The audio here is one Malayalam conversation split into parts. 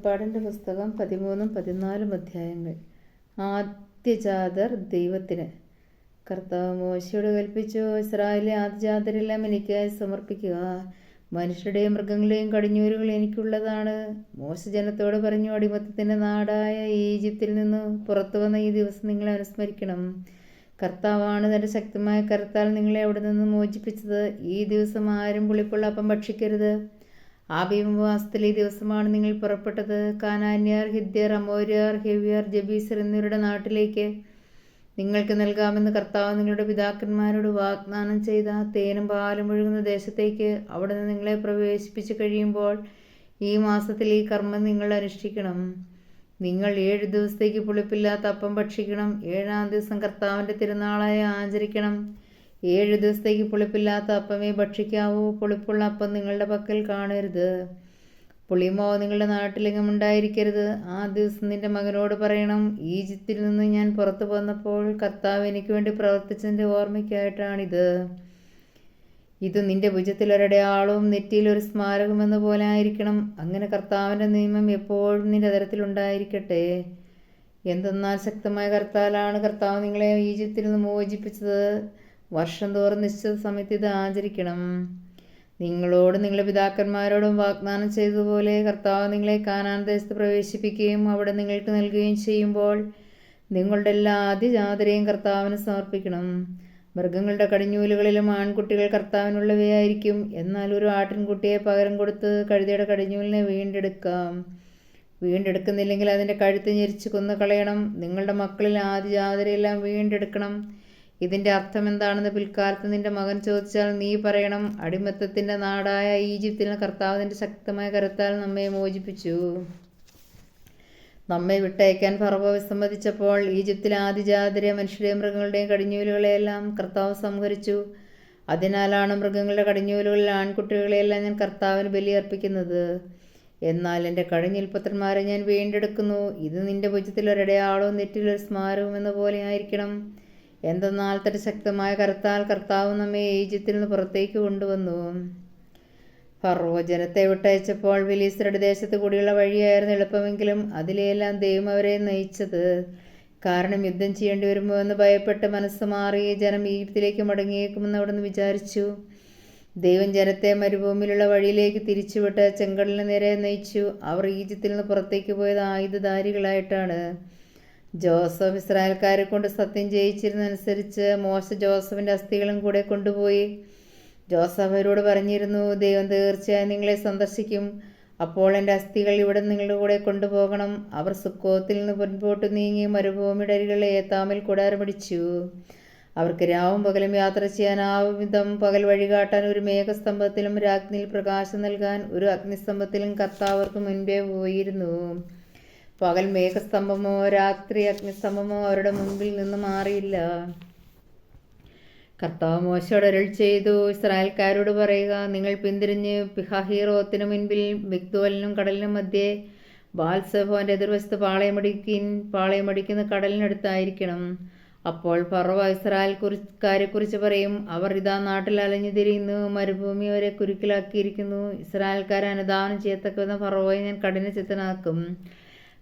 പുറപ്പാടിൻ്റെ പുസ്തകം 13-14 അധ്യായങ്ങൾ. ആദ്യജാതർ ദൈവത്തിന്. കർത്താവ് മോശയോട് കൽപ്പിച്ചു, ഇസ്രായേലിലെ ആദ്യജാതരെല്ലാം എനിക്കായി സമർപ്പിക്കുക. മനുഷ്യരുടെയും മൃഗങ്ങളുടെയും കടിഞ്ഞൂലുകൾ എനിക്കുള്ളതാണ്. മോശ ജനത്തോട് പറഞ്ഞു, അടിമത്തത്തിൻ്റെ നാടായ ഈജിപ്തിൽ നിന്ന് പുറത്തു വന്ന ഈ ദിവസം നിങ്ങളെ അനുസ്മരിക്കണം. കർത്താവാണ് തൻ്റെ ശക്തമായ കരത്താൽ നിങ്ങളെ അവിടെ നിന്ന് മോചിപ്പിച്ചത്. ഈ ദിവസം ആരും പുളിപ്പുള്ള അപ്പം ഭക്ഷിക്കരുത്. ആബീബ് ഈ ദിവസമാണ് നിങ്ങൾ പുറപ്പെട്ടത്. കാനാന്യർ, ഹിത്യർ, അമോര്യർ, ഹെവ്യർ, ജബീസർ എന്നിവരുടെ നാട്ടിലേക്ക് നിങ്ങൾക്ക് നൽകാമെന്ന് കർത്താവ് നിങ്ങളുടെ പിതാക്കന്മാരോട് വാഗ്ദാനം ചെയ്ത തേനും പാലും ഒഴുകുന്ന ദേശത്തേക്ക് അവിടെ നിന്ന് നിങ്ങളെ പ്രവേശിപ്പിച്ചു കഴിയുമ്പോൾ ഈ മാസത്തിൽ ഈ കർമ്മം നിങ്ങൾ അനുഷ്ഠിക്കണം. നിങ്ങൾ 7 ദിവസത്തേക്ക് പുളിപ്പില്ലാത്ത അപ്പം ഭക്ഷിക്കണം. 7-ാം ദിവസം കർത്താവിൻ്റെ തിരുനാളായി ആചരിക്കണം. 7 ദിവസത്തേക്ക് പുളിപ്പില്ലാത്ത അപ്പമേ ഭക്ഷിക്കാവൂ. പുളിപ്പുള്ള അപ്പം നിങ്ങളുടെ പക്കൽ കാണരുത്. പുളിമോ നിങ്ങളുടെ നാട്ടിലെങ്ങും ഉണ്ടായിരിക്കരുത്. ആ ദിവസം നിന്റെ മകനോട് പറയണം, ഈജിപ്തിൽ നിന്ന് ഞാൻ പുറത്തു വന്നപ്പോൾ കർത്താവ് എനിക്ക് വേണ്ടി പ്രവർത്തിച്ചതിൻ്റെ ഓർമ്മയ്ക്കായിട്ടാണിത്. ഇത് നിന്റെ ഭുജത്തിൽ ഒരടയാളവും നെറ്റിയിൽ ഒരു സ്മാരകം എന്ന പോലെ ആയിരിക്കണം. അങ്ങനെ കർത്താവിൻ്റെ നിയമം എപ്പോഴും നിന്റെ തരത്തിലുണ്ടായിരിക്കട്ടെ. എന്തെന്നാൽ ശക്തമായ കർത്താലാണ് കർത്താവ് നിങ്ങളെ ഈജിപ്തിൽ നിന്ന് മോചിപ്പിച്ചത്. വർഷം തോറും നിശ്ചിത സമയത്ത് ഇത് ആചരിക്കണം. നിങ്ങളോട് നിങ്ങളുടെ പിതാക്കന്മാരോടും വാഗ്ദാനം ചെയ്തതുപോലെ കർത്താവ് നിങ്ങളെ കാനാൻ ദേശത്ത് പ്രവേശിപ്പിക്കുകയും അവിടെ നിങ്ങൾക്ക് നൽകുകയും ചെയ്യുമ്പോൾ നിങ്ങളുടെ എല്ലാ ആദ്യജാതരെയും കർത്താവിന് സമർപ്പിക്കണം. മൃഗങ്ങളുടെ കടിഞ്ഞൂലുകളിലും ആൺകുട്ടികൾ കർത്താവിനുള്ളവയായിരിക്കും. എന്നാൽ ഒരു ആട്ടിൻകുട്ടിയെ പകരം കൊടുത്ത് കഴുതയുടെ കടിഞ്ഞൂലിനെ വീണ്ടെടുക്കുന്നില്ലെങ്കിൽ അതിൻ്റെ കഴുത്ത് ഞെരിച്ച് കൊന്നു കളയണം. നിങ്ങളുടെ മക്കളിൽ ആദ്യജാതരെയെല്ലാം വീണ്ടെടുക്കണം. ഇതിൻ്റെ അർത്ഥം എന്താണെന്ന് പിൽക്കാലത്ത് നിന്റെ മകൻ ചോദിച്ചാൽ നീ പറയണം, അടിമത്തത്തിൻ്റെ നാടായ ഈജിപ്തിൽ കർത്താവിൻ്റെ ശക്തമായ കരത്താൽ നമ്മെ മോചിപ്പിച്ചു. നമ്മെ വിട്ടയക്കാൻ ഫറവോ വിസമ്മതിച്ചപ്പോൾ ഈജിപ്തിലെ ആദ്യജാതരെ മനുഷ്യരുടെയും മൃഗങ്ങളുടെയും കടിഞ്ഞൂലുകളെയെല്ലാം കർത്താവ് സംഹരിച്ചു. അതിനാലാണ് മൃഗങ്ങളുടെ കടിഞ്ഞൂലുകളിൽ ആൺകുട്ടികളെയെല്ലാം ഞാൻ കർത്താവിന് ബലിയർപ്പിക്കുന്നത്. എന്നാൽ എൻ്റെ കടിഞ്ഞൂൽപുത്രന്മാരെ ഞാൻ വീണ്ടെടുക്കുന്നു. ഇത് നിന്റെ ഭുജത്തിൽ ഒരടയാളവും നെറ്റിലൊരു സ്മാരകവും എന്ന പോലെ ആയിരിക്കണം. എന്തെന്നാൽ തന്റെ ശക്തമായ കരത്താൽ കർത്താവ് നമ്മെ ഈജിപ്തിൽ നിന്ന് പുറത്തേക്ക് കൊണ്ടുവന്നു. ഫറവോ ജനത്തെ വിട്ടയച്ചപ്പോൾ ഫിലിസ്ത്യരുടെ ദേശത്ത് കൂടിയുള്ള വഴിയായിരുന്നു എളുപ്പമെങ്കിലും അതിലെല്ലാം ദൈവം അവരെ നയിച്ചത്. കാരണം യുദ്ധം ചെയ്യേണ്ടി വരുമോ എന്ന് ഭയപ്പെട്ട് മനസ്സ് മാറി ജനം ഈജിപ്തിലേക്ക് മടങ്ങിയേക്കുമെന്ന് അവിടുന്ന് വിചാരിച്ചു. ദൈവം ജനത്തെ മരുഭൂമിയിലുള്ള വഴിയിലേക്ക് തിരിച്ചുവിട്ട് ചെങ്കടലിന് നേരെ നയിച്ചു. അവർ ഈജിപ്തിൽ നിന്ന് പുറത്തേക്ക് പോയത് ആയുധധാരികളായിട്ടാണ്. ജോസഫ് ഇസ്രായേൽക്കാരെ കൊണ്ട് സത്യം ചെയ്യിച്ചിരുന്നതനുസരിച്ച് മോശ ജോസഫിൻ്റെ അസ്ഥികളും കൂടെ കൊണ്ടുപോയി. ജോസഫ് അവരോട് പറഞ്ഞിരുന്നു, ദൈവം തീർച്ചയായും നിങ്ങളെ സന്ദർശിക്കും. അപ്പോൾ എൻ്റെ അസ്ഥികൾ ഇവിടെ നിങ്ങളുടെ കൂടെ കൊണ്ടുപോകണം. അവർ സുക്കോത്തിൽ നിന്ന് മുൻപോട്ട് നീങ്ങി മരുഭൂമിയുടെ അരികളെ ഏത്താമിൽ കൂടാരമടിച്ചു. അവർക്ക് രാവും പകലും യാത്ര ചെയ്യാനാവും വിധം പകൽ വഴികാട്ടാൻ ഒരു മേഘസ്തംഭത്തിലും രാത്രിയിൽ പ്രകാശം നൽകാൻ ഒരു അഗ്നിസ്തംഭത്തിലും കർത്താവ് അവർക്ക് മുൻപേ പോയിരുന്നു. പകൽ മേഘസ്തംഭമോ രാത്രി അഗ്നിസ്തംഭമോ അവരുടെ മുൻപിൽ നിന്ന് മാറിയില്ല. കർത്താവ് മോശയോട് അരുൾ ചെയ്തു, ഇസ്രായേൽക്കാരോട് പറയുക, നിങ്ങൾ പിന്തിരിഞ്ഞ് പിഹഹീറോത്തിന് മുൻപിൽ മിഗ്ദോലിനും കടലിനും മധ്യേ ബാൽസെഫോന്റെ എതിർവശത്ത് പാളയമടിക്കുന്ന കടലിനടുത്തായിരിക്കണം. അപ്പോൾ ഫറവോ ഇസ്രായേൽക്കാരെ കുറിച്ച് പറയും, അവർ ഇതാ നാട്ടിൽ അലഞ്ഞു തിരിയുന്നു, മരുഭൂമി അവരെ കുരുക്കിലാക്കിയിരിക്കുന്നു. ഇസ്രായേൽക്കാരെ അനുധാവനം ചെയ്യത്തക്കവിധം ഫറവോയെ ഞാൻ കഠിനചിത്തനാക്കും.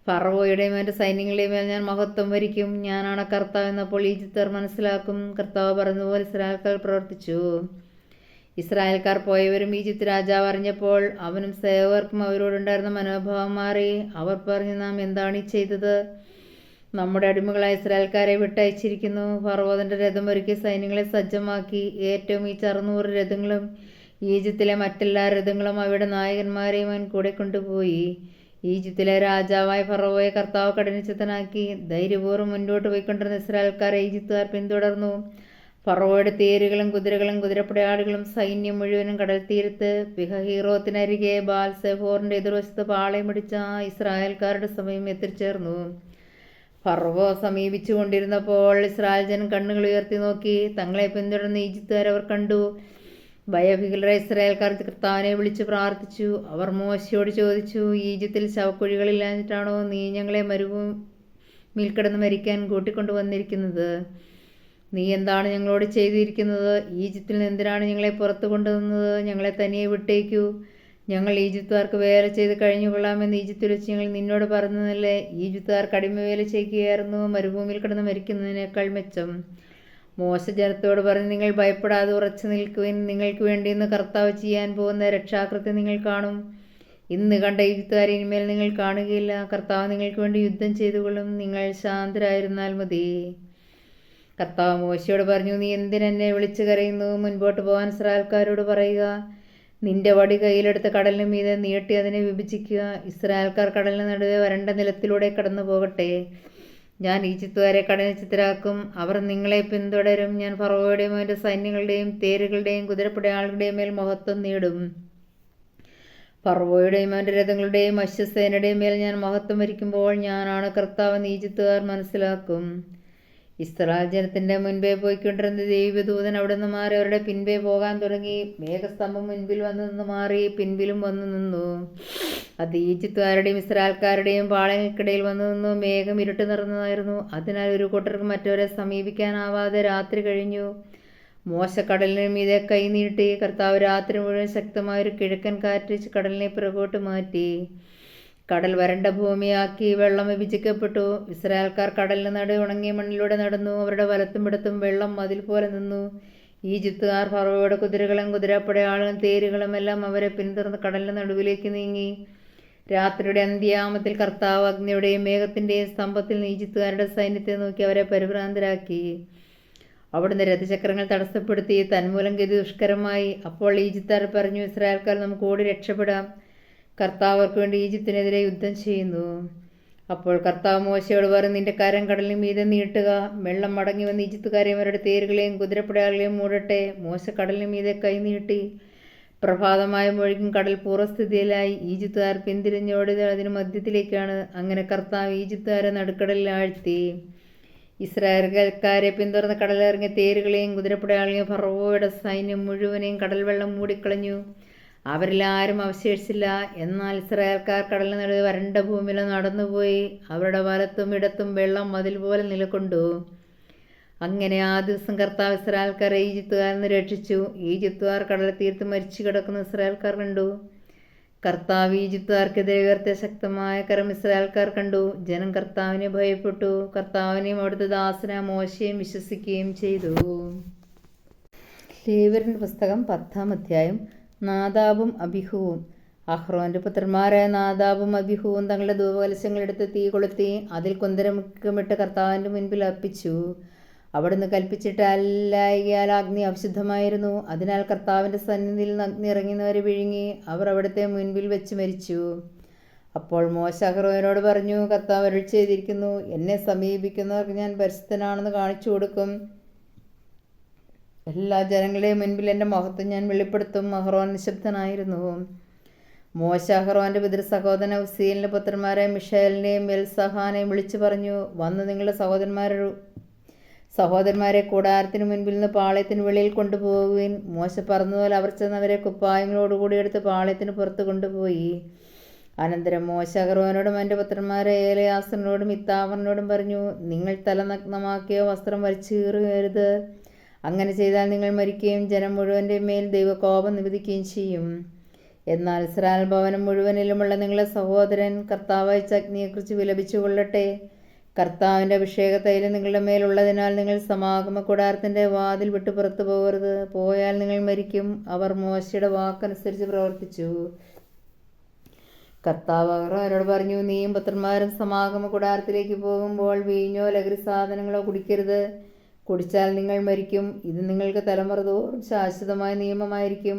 ഫറവോയുടെയും എൻ്റെ സൈന്യങ്ങളുടെയും മേൽ ഞാൻ മഹത്വം വരിക്കും. ഞാനാണ് കർത്താവ് എന്നപ്പോൾ ഈജിപ്തർ മനസ്സിലാക്കും. കർത്താവ് പറഞ്ഞതുപോലെ ഇസ്രായേൽക്കാർ പ്രവർത്തിച്ചു. ഇസ്രായേൽക്കാർ പോയവരും ഈജിപ്ത് രാജാവ് അറിഞ്ഞപ്പോൾ അവനും സേവകർക്കും അവരോടുണ്ടായിരുന്ന മനോഭാവം മാറി. അവർ പറഞ്ഞു, നാം എന്താണ് ഈ ചെയ്തത്? നമ്മുടെ അടിമകളായ ഇസ്രായേൽക്കാരെ വിട്ടയച്ചിരിക്കുന്നു. ഫറവോ തൻ്റെ രഥം ഒരുക്കി സൈന്യങ്ങളെ സജ്ജമാക്കി. ഏറ്റവും ഈ 600 രഥങ്ങളും ഈജിപ്തിലെ മറ്റെല്ലാ രഥങ്ങളും അവയുടെ നായകന്മാരെയും അവൻ കൂടെ കൊണ്ടുപോയി. ഈജിപ്തിലെ രാജാവായ ഫറവോയെ കർത്താവ് കഠിനചിത്തനാക്കി. ധൈര്യപൂർവ്വം മുൻപോട്ട് പോയിക്കൊണ്ടിരുന്ന ഇസ്രായേൽക്കാരെ ഈജിപ്തുകാർ പിന്തുടർന്നു. ഫറവോയുടെ തേരുകളും കുതിരകളും കുതിരപ്പടയാളികളും സൈന്യം മുഴുവനും കടൽ തീരത്ത് പിഹഹീറോത്തിനരികെ ബാൽസെഫോറിന്റെ എതിർവശത്ത് പാളയമടിച്ച ഇസ്രായേൽക്കാരുടെ സമയം എത്തിച്ചേർന്നു. ഫറവോ സമീപിച്ചു കൊണ്ടിരുന്നപ്പോൾ ഇസ്രായേൽ ജനം കണ്ണുകൾ ഉയർത്തി നോക്കി. തങ്ങളെ പിന്തുടർന്ന് ഈജിപ്തുകാരെ അവർ കണ്ടു. ഭയവിഹ്വലരായ ഇസ്രായേൽക്കാർ കർത്താവിനെ വിളിച്ച് പ്രാർത്ഥിച്ചു. അവർ മോശയോട് ചോദിച്ചു, ഈജിപ്തിൽ ശവക്കുഴികളില്ലാഞ്ഞിട്ടാണോ നീ ഞങ്ങളെ മരുഭൂമിയിൽ കിടന്ന് മരിക്കാൻ കൂട്ടിക്കൊണ്ടു വന്നിരിക്കുന്നത്? നീ എന്താണ് ഞങ്ങളോട് ചെയ്തിരിക്കുന്നത്? ഈജിപ്തിൽ നിന്ന് എന്തിനാണ് ഞങ്ങളെ പുറത്തു കൊണ്ടുവന്നത്? ഞങ്ങളെ തനിയെ വിട്ടേക്കൂ. ഞങ്ങൾ ഈജിപ്തുകാർക്ക് വേല ചെയ്ത് കഴിഞ്ഞുകൊള്ളാമെന്ന് ഈജിപ്തിൽ വെച്ച് ഞങ്ങൾ നിന്നോട് പറഞ്ഞതല്ലേ? ഈജിപ്തുകാർ കടിമ വേല ചെയ്യുകയായിരുന്നു, മരുഭൂമിയിൽ കിടന്ന് മരിക്കുന്നതിനേക്കാൾ മെച്ചം. മോശ ജനത്തോട് പറഞ്ഞ്, നിങ്ങൾ ഭയപ്പെടാതെ ഉറച്ചു നിൽക്കുവിൻ. നിങ്ങൾക്ക് വേണ്ടി ഇന്ന് കർത്താവ് ചെയ്യാൻ പോകുന്ന രക്ഷാകൃത്യം നിങ്ങൾ കാണും. ഇന്ന് കണ്ട ഈജിപ്തുകാരെ ഇനിമേൽ നിങ്ങൾ കാണുകയില്ല. കർത്താവ് നിങ്ങൾക്ക് വേണ്ടി യുദ്ധം ചെയ്തുകൊള്ളും. നിങ്ങൾ ശാന്തരായിരുന്നാൽ മതി. കർത്താവ് മോശയോട് പറഞ്ഞു, നീ എന്തിനെന്നെ വിളിച്ചു കരയുന്നു? മുൻപോട്ട് പോകാൻ ഇസ്രായേൽക്കാരോട് പറയുക. നിന്റെ വടി കയ്യിലെടുത്ത് കടലിന് മീതെ നീട്ടി അതിനെ വിഭജിക്കുക. ഇസ്രായേൽക്കാർ കടലിന് നടുവെ വരണ്ട നിലത്തിലൂടെ കടന്നു പോകട്ടെ. ഞാൻ ഈജിപ്തുകാരെ കഠിനചിത്തരാക്കും. അവർ നിങ്ങളെ പിന്തുടരും. ഞാൻ ഫറവോയുടെയും അവൻ്റെ സൈന്യങ്ങളുടെയും തേരുകളുടെയും കുതിരപ്പടയാളുകളുടെയും മേൽ മഹത്വം നേടും. ഫറവോയുടെയും അവൻ്റെ രഥങ്ങളുടെയും അശ്വസേനയുടെയും മേൽ ഞാൻ മഹത്വം വരിക്കുമ്പോൾ ഞാനാണ് കർത്താവെന്ന് ഈജിപ്തുകാർ മനസ്സിലാക്കും. ഇസ്രായേൽ ജനത്തിൻ്റെ മുൻപേ പോയിക്കൊണ്ടിരുന്ന ദൈവദൂതൻ അവിടെ നിന്ന് മാറി അവരുടെ പിൻപേ പോകാൻ തുടങ്ങി. മേഘസ്തംഭം മുൻപിൽ വന്നു നിന്ന് മാറി പിൻപിലും വന്നു നിന്നു. അത് ഈജിപ്തുകാരുടെയും ഇസ്രായേൽക്കാരുടെയും പാളയങ്ങൾക്കിടയിൽ വന്നു നിന്നു. മേഘം ഇരുട്ട് നിറഞ്ഞതായിരുന്നു. അതിനാൽ ഒരു കൂട്ടർക്ക് മറ്റവരെ സമീപിക്കാനാവാതെ രാത്രി കഴിഞ്ഞു. മോശ കടലിന് മീതെ കൈ നീട്ടി. കർത്താവ് രാത്രി മുഴുവൻ ശക്തമായൊരു കിഴക്കൻ കാറ്റ് കടലിനെ പിറകോട്ട് മാറ്റി. കടൽ വരണ്ട ഭൂമിയാക്കി. വെള്ളം വിഭജിക്കപ്പെട്ടു. ഇസ്രായേൽക്കാർ കടലിന് നടുവെ ഉണങ്ങിയ മണ്ണിലൂടെ നടന്നു. അവരുടെ വലത്തും ഇടത്തും വെള്ളം മതിൽ പോലെ നിന്നു. ഈജിപ്തുകാർ ഫറവോയുടെ കുതിരകളും കുതിരപ്പടയാളും തേരുകളും എല്ലാം അവരെ പിന്തുടർന്ന് കടലിന് നടുവിലേക്ക് നീങ്ങി. രാത്രിയുടെ അന്ത്യാമത്തിൽ കർത്താവ് അഗ്നിയുടെയും മേഘത്തിൻ്റെയും സ്തംഭത്തിൽ ഈജിപ്തുകാരുടെ സൈന്യത്തെ നോക്കി അവരെ പരിഭ്രാന്തരാക്കി. അവിടുന്ന് രഥചക്രങ്ങൾ തടസ്സപ്പെടുത്തി. തന്മൂലം ഗതി ദുഷ്കരമായി. അപ്പോൾ ഈജിപ്തുകാർ പറഞ്ഞു, ഇസ്രായേൽക്കാർ നമുക്ക് ഓടി രക്ഷപ്പെടാം. കർത്താവ് അവർക്ക് വേണ്ടി ഈജിപ്തിനെതിരെ യുദ്ധം ചെയ്യുന്നു. അപ്പോൾ കർത്താവ് മോശയോട് പറഞ്ഞു, നിന്റെ കരം കടലിന് മീതെ നീട്ടുക. വെള്ളം മടങ്ങി വന്ന് ഈജിപ്തുകാരെയും അവരുടെ തേരുകളെയും കുതിരപ്പടയാളികളെയും മൂടട്ടെ. മോശ കടലിന് മീതെ കൈ നീട്ടി. പ്രഭാതമായുമ്പോഴേക്കും കടൽ പൂർവ്വസ്ഥിതിയിലായി. ഈജിപ്തുകാർ പിന്തിരിഞ്ഞോടിയത് അതിന് മധ്യത്തിലേക്കാണ്. അങ്ങനെ കർത്താവ് ഈജിപ്തുകാരെ നടുക്കടലിൽ ആഴ്ത്തി. ഇസ്രായേൽക്കാരെ പിന്തുടർന്ന് കടലിറങ്ങിയ തേരുകളെയും കുതിരപ്പടയാളികളെയും ഫറവോയുടെ സൈന്യം മുഴുവനെയും കടൽ വെള്ളം മൂടിക്കളഞ്ഞു. അവരിൽ ആരും അവശേഷിച്ചില്ല. എന്നാൽ ഇസ്രായേൽക്കാർ കടലിന് നടുവെ വരണ്ട ഭൂമിയിൽ നടന്നുപോയി. അവരുടെ വലത്തും ഇടത്തും വെള്ളം മതിൽ പോലെ നിലകൊണ്ടു. അങ്ങനെ ആ ദിവസം കർത്താവ് ഇസ്രായേൽക്കാരെ ഈജിപ്തുകാരിൽ നിന്ന് രക്ഷിച്ചു. ഈജിപ്തുകാർ കടൽ തീർത്ത് മരിച്ചു കിടക്കുന്ന ഇസ്രായേൽക്കാർ കണ്ടു. കർത്താവ് ഈജിപ്തുകാർക്കെതിരെ ഉയർത്തിയ ശക്തമായ കരം ഇസ്രായേൽക്കാർ കണ്ടു. ജനം കർത്താവിനെ ഭയപ്പെട്ടു. കർത്താവിനെയും അവിടുത്തെ ദാസനായ മോശയെയും വിശ്വസിക്കുകയും ചെയ്തു. ലേവ്യരുടെ പുസ്തകം 10-ാം അധ്യായം. നാദാബും അബിഹുവും. അഹ്റോന്റെ പുത്രന്മാരായ നാദാബും അബിഹുവും തങ്ങളുടെ ധൂപകലശങ്ങളെടുത്ത് തീ കൊളുത്തി അതിൽ കുന്തരമുഖമിട്ട് കർത്താവിൻ്റെ മുൻപിൽ അർപ്പിച്ചു. അവിടുന്ന് കൽപ്പിച്ചിട്ട് അല്ലായികയാൽ അഗ്നി അവിശുദ്ധമായിരുന്നു. അതിനാൽ കർത്താവിൻ്റെ സന്നിധിയിൽ അഗ്നി ഇറങ്ങുന്നവരെ വിഴുങ്ങി. അവർ അവിടുത്തെ മുൻപിൽ വെച്ച് മരിച്ചു. അപ്പോൾ മോശ അഹ്റോനോട് പറഞ്ഞു, കർത്താവ് അരുളി ചെയ്തിരിക്കുന്നു, എന്നെ സമീപിക്കുന്നവർക്ക് ഞാൻ പരിശുദ്ധനാണെന്ന് കാണിച്ചു കൊടുക്കും. എല്ലാ ജനങ്ങളുടെയും മുൻപിൽ എൻ്റെ മഹത്വം ഞാൻ വെളിപ്പെടുത്തും. അഹ്റോൻ നിശബ്ദനായിരുന്നു. മോശ അഹ്റോന്റെ പിതൃ സഹോദരൻ ഉസ്സീലിൻ്റെ പുത്രന്മാരെ മിഷേലിനെയും എൽസഹാനെയും വിളിച്ചു പറഞ്ഞു, വന്ന് നിങ്ങളുടെ സഹോദരന്മാരെ കൂടാരത്തിന് മുൻപിൽ നിന്ന് പാളയത്തിന് വെളിയിൽ കൊണ്ടുപോകുവിൻ. മോശ പറഞ്ഞതുപോലെ അവർ ചെന്നവരെ കുപ്പായങ്ങളോടുകൂടി എടുത്ത് പാളയത്തിന് പുറത്ത് കൊണ്ടുപോയി. അനന്തരം മോശ അഹ്റോനോടും എൻ്റെ പുത്രന്മാരെ ഏലയാസറിനോടും ഇത്താമറിനോടും പറഞ്ഞു, നിങ്ങൾ തല നഗ്നമാക്കിയോ വസ്ത്രം വലിച്ചു കീറുകരുത്. അങ്ങനെ ചെയ്താൽ നിങ്ങൾ മരിക്കുകയും ജനം മുഴുവൻ്റെ മേൽ ദൈവകോപം നിവേദിക്കുകയും ചെയ്യും. എന്നാൽ ഇസ്രായേൽ ഭവനം മുഴുവനിലുമുള്ള നിങ്ങളുടെ സഹോദരൻ കർത്താവായ അഗ്നിയെക്കുറിച്ച് വിലപിച്ചു കൊള്ളട്ടെ. കർത്താവിൻ്റെ അഭിഷേകത്തൈലം നിങ്ങളുടെ മേലുള്ളതിനാൽ നിങ്ങൾ സമാഗമ കൂടാരത്തിൻ്റെ വാതിൽ വിട്ട് പുറത്തു പോകരുത്. പോയാൽ നിങ്ങൾ മരിക്കും. അവർ മോശയുടെ വാക്കനുസരിച്ച് പ്രവർത്തിച്ചു. കർത്താവ് അവരോട് പറഞ്ഞു, നീയും പുത്രന്മാരും സമാഗമ കൂടാരത്തിലേക്ക് പോകുമ്പോൾ വീഞ്ഞോ ലഹരി സാധനങ്ങളോ കുടിക്കരുത്. കുടിച്ചാൽ നിങ്ങൾ മരിക്കും. ഇത് നിങ്ങൾക്ക് തലമുറ തോറും ശാശ്വതമായ നിയമമായിരിക്കും.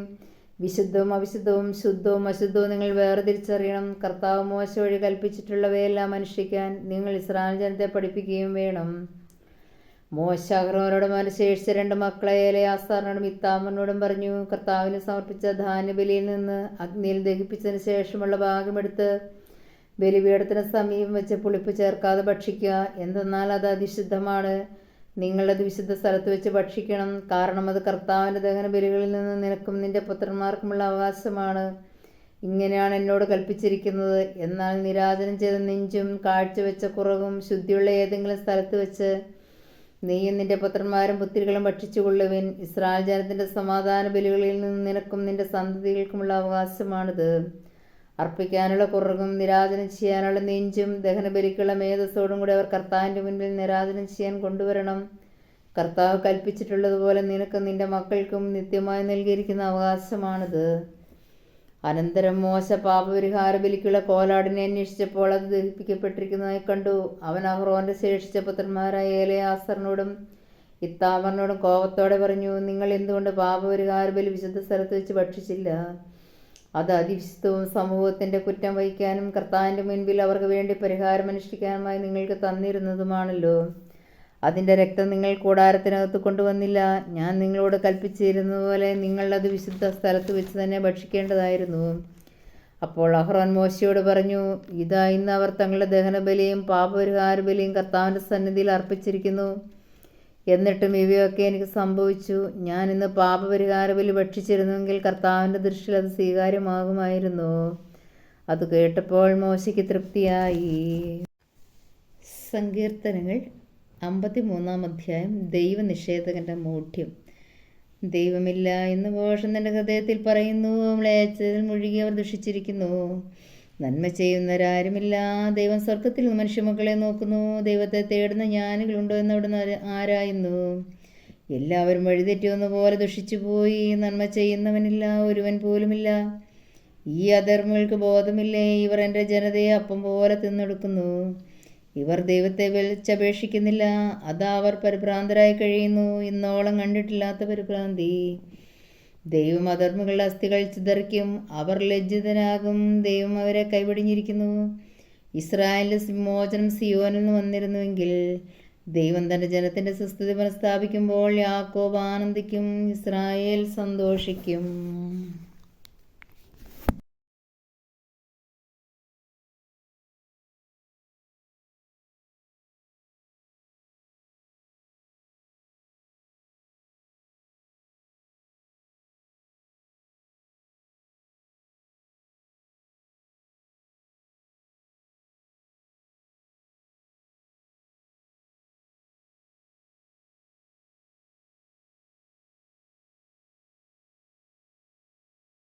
വിശുദ്ധവും അവിശുദ്ധവും ശുദ്ധവും അശുദ്ധവും നിങ്ങൾ വേർതിരിച്ചറിയണം. കർത്താവ് മോശ വഴി കൽപ്പിച്ചിട്ടുള്ളവയെല്ലാം അനുഷ്ഠിക്കാൻ നിങ്ങൾ ഇസ്രായേൽ ജനത്തെ പഠിപ്പിക്കുകയും വേണം. മോശ അഹ്റോനോടും അവൻ്റെ ശേഷിച്ച 2 മക്കളെ എലെയാസാറിനോടും ഇത്താമറിനോടും പറഞ്ഞു, കർത്താവിന് സമർപ്പിച്ച ധാന്യബലിയിൽ നിന്ന് അഗ്നിയിൽ ദഹിപ്പിച്ചതിന് ശേഷമുള്ള ഭാഗമെടുത്ത് ബലിപീഠത്തിന് സമീപം വെച്ച് പുളിപ്പ് ചേർക്കാതെ ഭക്ഷിക്കുക. എന്തെന്നാൽ അത് അതിശുദ്ധമാണ്. നിങ്ങളത് വിശുദ്ധ സ്ഥലത്ത് വെച്ച് ഭക്ഷിക്കണം. കാരണം അത് കർത്താവിൻ്റെ ദഹന ബലികളിൽ നിന്ന് നിനക്കും നിന്റെ പുത്രന്മാർക്കുമുള്ള അവകാശമാണ്. ഇങ്ങനെയാണ് എന്നോട് കൽപ്പിച്ചിരിക്കുന്നത്. എന്നാൽ നിരാജനം ചെയ്ത നെഞ്ചും കാഴ്ചവെച്ച കുറവും ശുദ്ധിയുള്ള ഏതെങ്കിലും സ്ഥലത്ത് വെച്ച് നീയും നിന്റെ പുത്രന്മാരും പുത്രികളും ഭക്ഷിച്ചുകൊള്ളുവിൻ. ഇസ്രായേൽ ജനത്തിന്റെ സമാധാന ബലികളിൽ നിന്ന് നിനക്കും നിന്റെ സന്തതികൾക്കുമുള്ള അവകാശമാണിത്. അർപ്പിക്കാനുള്ള കുറകും നിരാജനം ചെയ്യാനുള്ള നെഞ്ചും ദഹനബലിക്കുള്ള മേധസ്സോടും കൂടി അവർ കർത്താവിൻ്റെ മുൻപിൽ നിരാജനം ചെയ്യാൻ കൊണ്ടുവരണം. കർത്താവ് കൽപ്പിച്ചിട്ടുള്ളതുപോലെ നിനക്കും നിന്റെ മക്കൾക്കും നിത്യമായി നൽകിയിരിക്കുന്ന അവകാശമാണിത്. അനന്തരം മോശ പാപപരിഹാര ബലിക്കുള്ള കോലാടിനെ അന്വേഷിച്ചപ്പോൾ അത് ദഹിപ്പിക്കപ്പെട്ടിരിക്കുന്നതായി കണ്ടു. അവൻ അഹ്റോന്റെ ശേഷിച്ച പുത്രന്മാരായ എലെയാസറിനോടും ഇത്താമറിനോടും കോപത്തോടെ പറഞ്ഞു, നിങ്ങൾ എന്തുകൊണ്ട് പാപപരിഹാര ബലി വിശുദ്ധ സ്ഥലത്ത് വെച്ച് ഭക്ഷിച്ചില്ല? അത് അതിവിശുദ്ധവും സമൂഹത്തിന്റെ കുറ്റം വഹിക്കാനും കർത്താവിന്റെ മുൻപിൽ അവർക്ക് വേണ്ടി പരിഹാരം അനുഷ്ഠിക്കാനുമായി നിങ്ങൾക്ക് തന്നിരുന്നതുമാണല്ലോ. അതിൻ്റെ രക്തം നിങ്ങൾ കൂടാരത്തിനകത്ത് കൊണ്ടുവന്നില്ല. ഞാൻ നിങ്ങളോട് കൽപ്പിച്ചിരുന്നതുപോലെ നിങ്ങൾ അത് വിശുദ്ധ സ്ഥലത്ത് വെച്ച് തന്നെ ഭക്ഷിക്കേണ്ടതായിരുന്നു. അപ്പോൾ അഹ്റോൻ മോശയോട് പറഞ്ഞു, ഇതാ ഇന്ന് അവർ തങ്ങളുടെ ദഹനബലിയും പാപപരിഹാര ബലിയും കർത്താവിൻ്റെ സന്നിധിയിൽ അർപ്പിച്ചിരിക്കുന്നു. എന്നിട്ടും ഇവയൊക്കെ എനിക്ക് സംഭവിച്ചു. ഞാൻ ഇന്ന് പാപപരിഹാര ബലി ഭക്ഷിച്ചിരുന്നെങ്കിൽ കർത്താവിൻ്റെ ദൃഷ്ടിയിൽ അത് സ്വീകാര്യമാകുമായിരുന്നു. അത് കേട്ടപ്പോൾ മോശയ്ക്ക് തൃപ്തിയായി. സങ്കീർത്തനങ്ങൾ 53-ാം അധ്യായം. ദൈവനിഷേധകന്റെ മൂഢ്യം. ദൈവമില്ല എന്ന് ഭോഷൻ തൻ്റെ ഹൃദയത്തിൽ പറയുന്നു. മ്ലേച്ഛതയിൽ മുഴുകി അവർ ദുഷിച്ചിരിക്കുന്നു. നന്മ ചെയ്യുന്നവരാരുമില്ല. ദൈവം സ്വർഗത്തിൽ നിന്ന് മനുഷ്യമക്കളെ നോക്കുന്നു. ദൈവത്തെ തേടുന്ന ജ്ഞാനികളുണ്ടോ എന്നവിടുന്ന് ആരായുന്നു. എല്ലാവരും വഴിതെറ്റിയൊന്നു പോലെ ദുഷിച്ചുപോയി. നന്മ ചെയ്യുന്നവനില്ല, ഒരുവൻ പോലുമില്ല. ഈ അധർമ്മികൾക്ക് ബോധമില്ലേ? ഇവർ എൻ്റെ ജനതയെ അപ്പം പോലെ തിന്നെടുക്കുന്നു. ഇവർ ദൈവത്തെ വിളിച്ചപേക്ഷിക്കുന്നില്ല. അതാ അവർ പരിഭ്രാന്തരായി കഴിയുന്നു. ഇന്നോളം കണ്ടിട്ടില്ലാത്ത പരിഭ്രാന്തി. ദൈവം അധർമ്മികളുടെ അസ്ഥികൾ ചിതറിക്കും. അവർ ലജ്ജിതനാകും. ദൈവം അവരെ കൈവടിഞ്ഞിരിക്കുന്നു. ഇസ്രായേലിൻ്റെ വിമോചനം സിയോനിൽ നിന്ന് വന്നിരുന്നുവെങ്കിൽ, ദൈവം തൻ്റെ ജനത്തിൻ്റെ സുസ്ഥിതി പുനഃസ്ഥാപിക്കുമ്പോൾ യാക്കോബ് ആനന്ദിക്കും, ഇസ്രായേൽ സന്തോഷിക്കും.